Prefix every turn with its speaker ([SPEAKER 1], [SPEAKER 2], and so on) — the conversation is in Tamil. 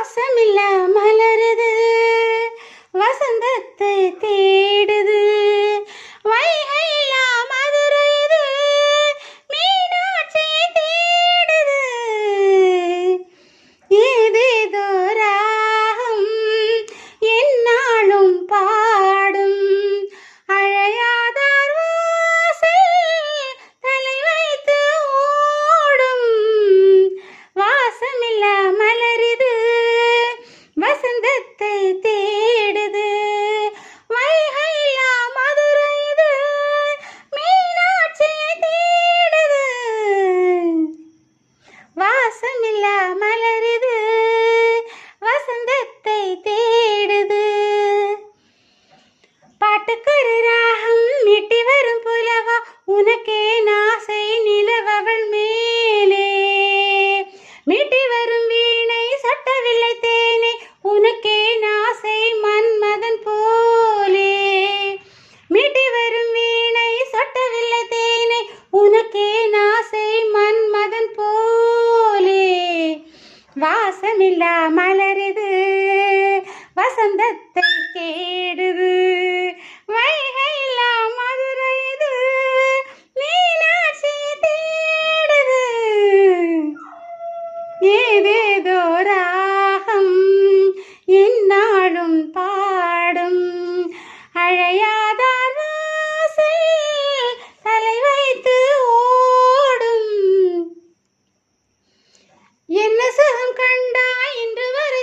[SPEAKER 1] வாசமில்ல மலருது வசந்தத்தை தேடுது வைகையில்லா மதுரை இது மீனாட்சியை தேடுது ஏதேதோ ராகம் எந்நாளும் பாடும் அழையாதார் வாசல் தலை வைத்து ஓடும் வாசமில்ல மலருது வசந்தத்தை தேடுது வைகையில்லா மதுரை இது மீனாட்சியை தேடுது வாசமில்ல மலருது வசந்தத்தை தேடுது பாட்டுக்கொரு ராகம் மீட்டி வரும் புலவா உனக்கே நாசை நிலவவள் மேலே மீட்டி வரும் வீணை சட்டவில்லை தேனே உனக்கே நாசை மன்மதன் போலே மீட்டி வரும் வீணை சட்டவில்லை தேனே உனக்கே நாசை மன்மதன் போலே வாசமில்லா மலருது வசந்தத்தை தேடுது வைகையில்லா மதுரை இது மீனாட்சியை தேடுது ஏதேதோ ராகம் எந்நாளும் பாடும் அழையாதார் வாசல் தலை வைத்து ஓடும் என்ன சுகம் கண்டாய் இன்று வரை